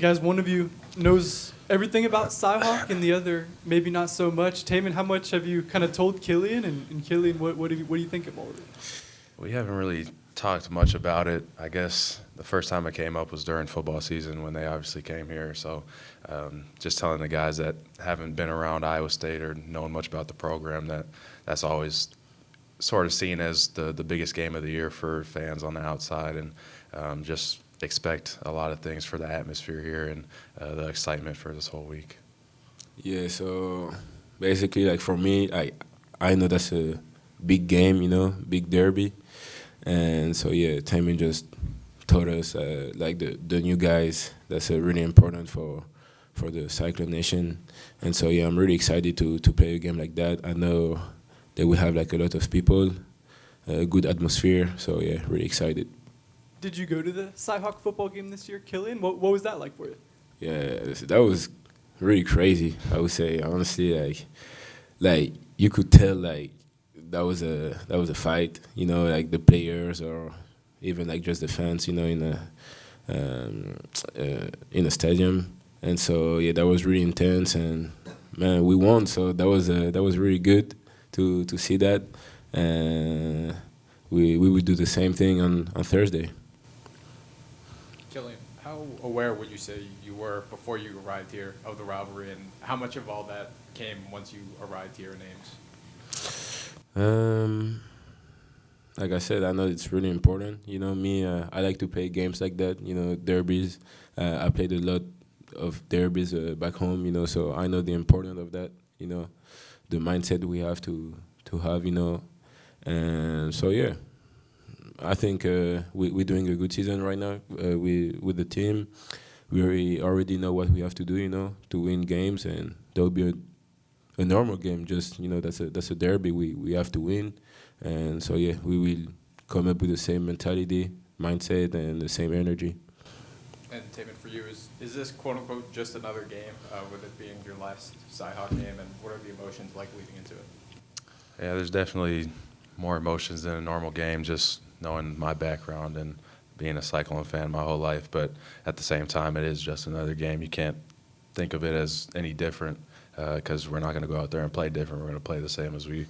Guys, one of you knows everything about Cyhawk and the other maybe not so much. Tamin, how much have you kind of told Killyan? And Killyan, what do you think of all of it? We haven't really talked much about it. I guess the first time it came up was during football season when they obviously came here. So just telling the guys that haven't been around Iowa State or known much about the program that's always sort of seen as the biggest game of the year for fans on the outside, and just expect a lot of things for the atmosphere here and the excitement for this whole week. Yeah, so basically, like for me, I know that's a big game, big derby, and so yeah, Tamin just told us like the new guys that's really important for the Cyclone Nation, and so yeah, I'm really excited to play a game like that. I know that we have like a lot of people, a good atmosphere, so yeah, really excited. Did you go to the Cyhawk football game this year, Killyan? What was that like for you? Yeah, that was really crazy. I would say honestly, like you could tell like that was a fight. Like the players or even like just the fans. In a stadium, and so yeah, that was really intense. And man, we won, so that was really good to see that. And we would do the same thing on Thursday. Killyan, how aware would you say you were before you arrived here of the rivalry, and how much of all that came once you arrived here in Ames? Like I said, I know it's really important. Me, I like to play games like that. Derbies. I played a lot of derbies back home. So I know the importance of that. The mindset we have to have. And so yeah. I think we're doing a good season right now with the team. We already know what we have to do, to win games, and there will be a normal game. Just that's a derby. We have to win, and so yeah, we will come up with the same mentality, mindset, and the same energy. And Tamin, for you, is this quote unquote just another game, with it being your last Cyhawk game, and what are the emotions like leading into it? Yeah, there's definitely more emotions than a normal game, just knowing my background and being a Cyclone fan my whole life. But at the same time, it is just another game. You can't think of it as any different because we're not going to go out there and play different. We're going to play the same as we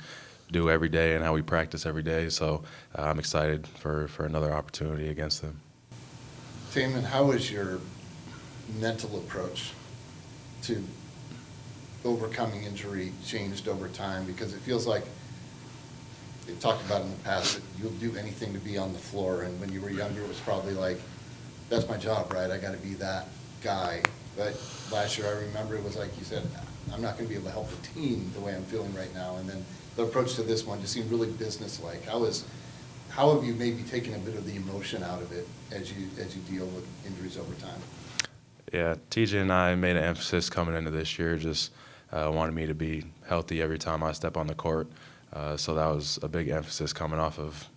do every day and how we practice every day. So I'm excited for another opportunity against them. Tamin, how has your mental approach to overcoming injury changed over time? Because it feels like they've talked about in the past that you'll do anything to be on the floor, and when you were younger it was probably like, that's my job, right? I got to be that guy. But last year I remember it was like you said, I'm not going to be able to help the team the way I'm feeling right now. And then the approach to this one just seemed really business-like. How have you maybe taken a bit of the emotion out of it as you deal with injuries over time? Yeah, TJ and I made an emphasis coming into this year, just wanted me to be healthy every time I step on the court. So that was a big emphasis coming off of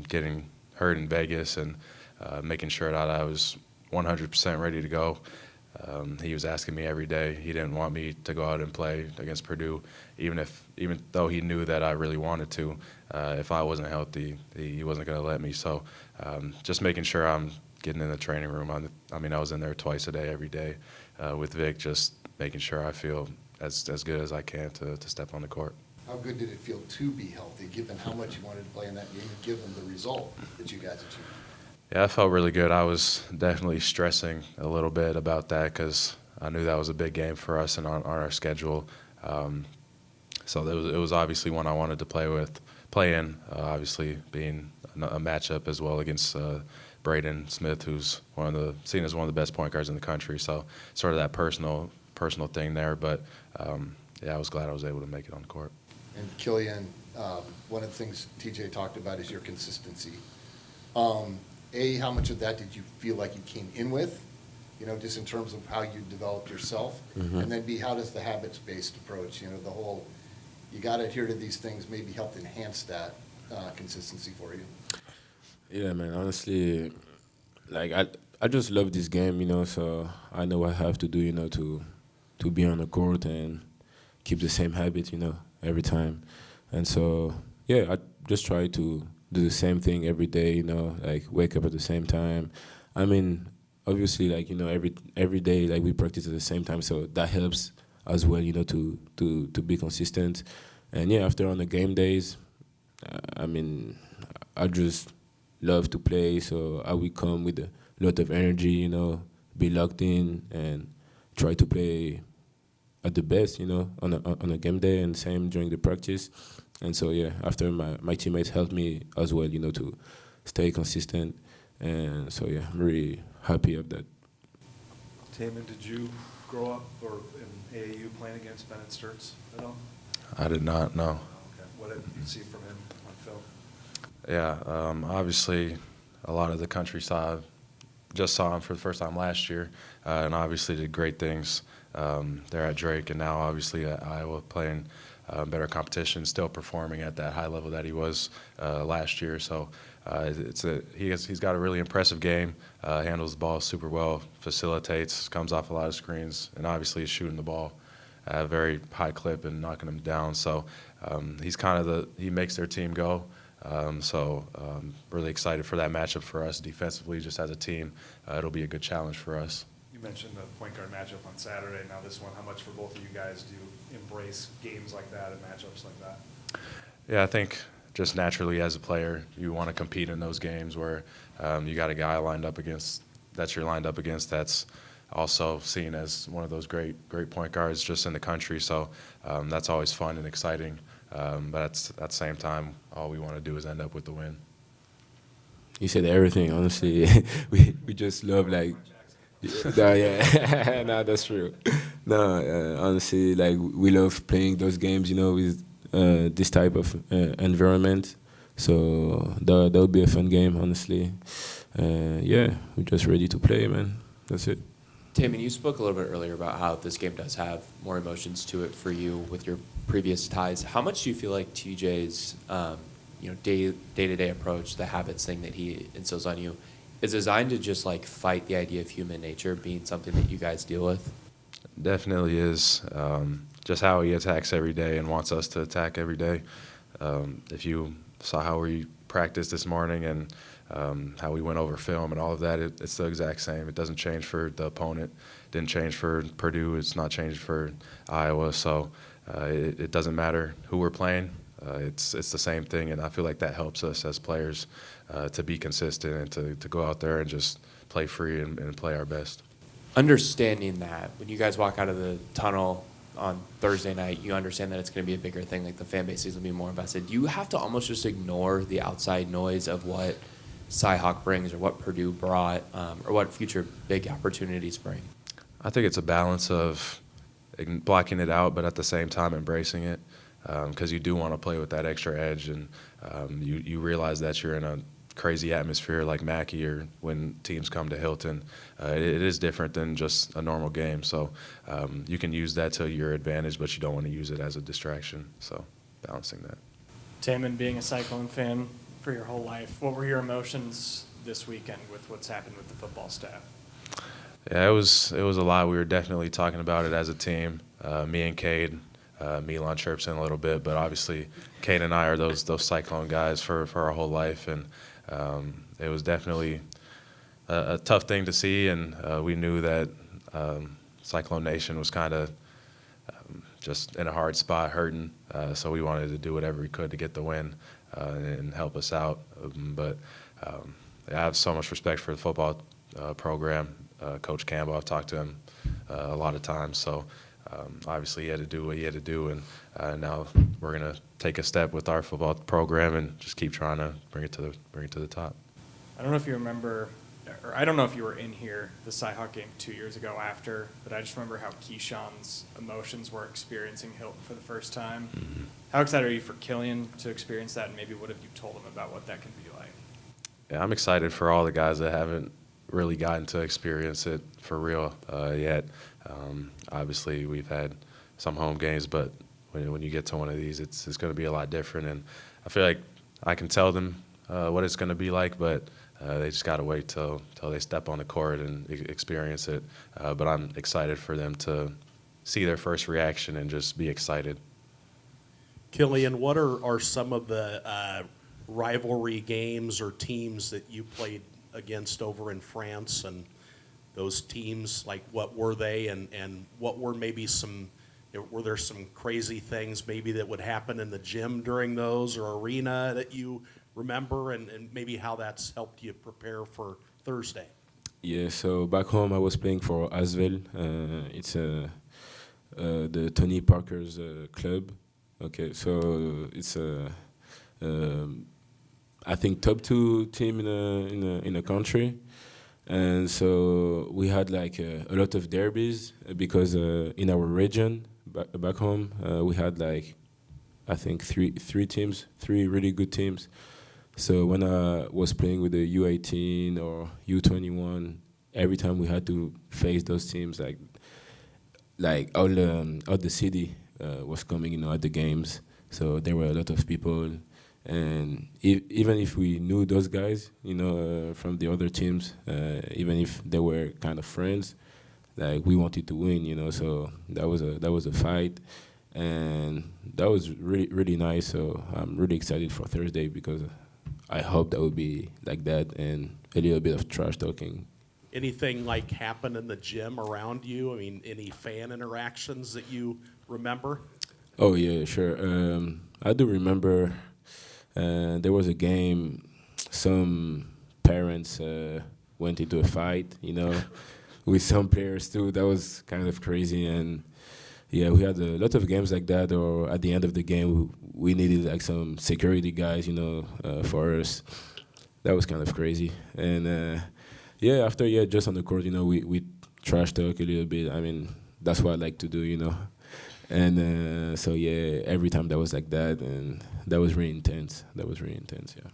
getting hurt in Vegas and making sure that I was 100% ready to go. He was asking me every day. He didn't want me to go out and play against Purdue, even though he knew that I really wanted to. If I wasn't healthy, he wasn't going to let me. So just making sure I'm getting in the training room. I was in there twice a day, every day with Vic, just making sure I feel as good as I can to step on the court. How good did it feel to be healthy, given how much you wanted to play in that game and given the result that you guys achieved? Yeah, I felt really good. I was definitely stressing a little bit about that because I knew that was a big game for us and on our schedule. So it was obviously one I wanted to play in. Obviously being a matchup as well against Braden Smith, who's seen as one of the best point guards in the country. So sort of that personal thing there. But yeah, I was glad I was able to make it on the court. And Killyan, one of the things TJ talked about is your consistency. How much of that did you feel like you came in with, just in terms of how you developed yourself? Mm-hmm. And then B, how does the habits-based approach, the whole, you got to adhere to these things, maybe help enhance that consistency for you? Yeah, man, honestly, like I just love this game, so I know what I have to do, to be on the court and keep the same habit, every time. And so, yeah, I just try to do the same thing every day, like wake up at the same time. obviously, like, every day, like, we practice at the same time, so that helps as well, to be consistent. And yeah, after on the game days, I mean, I just love to play, so I will come with a lot of energy, be locked in and try to play at the best, on a game day, and same during the practice. And so yeah, after my teammates helped me as well, to stay consistent. And so yeah, I'm really happy of that. Tamin, did you grow up or in AAU playing against Bennett Sturts at all? I did not know. Okay. What did you see from him on film? Yeah, obviously, a lot of the country just saw him for the first time last year, and obviously did great things there at Drake, and now obviously at Iowa playing better competition, still performing at that high level that he was last year. So he's got a really impressive game, handles the ball super well, facilitates, comes off a lot of screens, and obviously is shooting the ball at a very high clip and knocking them down. So he's he makes their team go. Really excited for that matchup for us defensively, just as a team. It'll be a good challenge for us. You mentioned the point guard matchup on Saturday. Now this one, how much for both of you guys do you embrace games like that and matchups like that? Yeah, I think just naturally as a player, you want to compete in those games where you got a guy you're lined up against that's also seen as one of those great point guards just in the country. So that's always fun and exciting. But at the same time, all we want to do is end up with the win. You said everything, honestly. we just love, like, no, yeah, no, that's true. No, honestly, like, we love playing those games, with this type of environment. So that'll be a fun game, honestly. Yeah, we're just ready to play, man. That's it. Tamin, you spoke a little bit earlier about how this game does have more emotions to it for you with your previous ties. How much do you feel like TJ's day-to-day approach, the habits thing that he instills on you, is designed to just like fight the idea of human nature being something that you guys deal with? Definitely is. Just how he attacks every day and wants us to attack every day. If you saw how we practiced this morning and how we went over film and all of that, it's the exact same. It doesn't change for the opponent. Didn't change for Purdue. It's not changed for Iowa. So it doesn't matter who we're playing. It's the same thing, and I feel like that helps us as players to be consistent and to go out there and just play free and play our best. Understanding that, when you guys walk out of the tunnel on Thursday night, you understand that it's going to be a bigger thing, like the fan base is going to be more invested. You have to almost just ignore the outside noise of what Cyhawk brings or what Purdue brought or what future big opportunities bring. I think it's a balance of blocking it out, but at the same time embracing it, because you do want to play with that extra edge, and you realize that you're in a crazy atmosphere like Mackey or when teams come to Hilton. It is different than just a normal game, so you can use that to your advantage, but you don't want to use it as a distraction, so balancing that. Tamin, being a Cyclone fan for your whole life, what were your emotions this weekend with what's happened with the football staff? Yeah, it was a lot. We were definitely talking about it as a team. Me and Cade, Milan chirps in a little bit, but obviously Cade and I are those Cyclone guys for our whole life, and it was definitely a tough thing to see, and we knew that Cyclone Nation was kind of just in a hard spot, hurting, so we wanted to do whatever we could to get the win and help us out. But I have so much respect for the football program. Coach Campbell, I've talked to him a lot of times, so obviously he had to do what he had to do, and now we're going to take a step with our football program and just keep trying to bring it to the top. I don't know if you remember, or I don't know if you were in here the Cyhawk game 2 years ago after, but I just remember how Keyshawn's emotions were experiencing Hilton for the first time. Mm-hmm. How excited are you for Killyan to experience that, and maybe what have you told him about what that can be like? Yeah, I'm excited for all the guys that haven't really gotten to experience it for real yet. Obviously, we've had some home games, but when you get to one of these, it's going to be a lot different. And I feel like I can tell them what it's going to be like, but they just got to wait till they step on the court and experience it. But I'm excited for them to see their first reaction and just be excited. Killyan, what are some of the rivalry games or teams that you played against over in France, and those teams, like what were they, and what were maybe were there some crazy things maybe that would happen in the gym during those or arena that you remember, and maybe how that's helped you prepare for Thursday? Yeah, so back home I was playing for Asvel. It's the Tony Parker's club. Okay, so it's I think top 2 team in the country, and so we had like a lot of derbies because in our region back home we had like I think three teams, 3 really good teams. So when I was playing with the U18 or U21, every time we had to face those teams, like all the city was coming, at the games. So there were a lot of people, and even if we knew those guys, from the other teams, even if they were kind of friends, like we wanted to win, So that was a fight, and that was really really nice. So I'm really excited for Thursday because I hope that would be like that and a little bit of trash talking. Anything like happen in the gym around you? I mean, any fan interactions that you remember? Oh yeah, sure. I do remember there was a game. Some parents went into a fight, with some players too. That was kind of crazy, and yeah, we had a lot of games like that. Or at the end of the game, we needed like some security guys, for us. That was kind of crazy, and yeah, after just on the court, we trash talk a little bit. I mean, that's what I like to do, And so yeah, every time that was like that, and that was really intense. Yeah.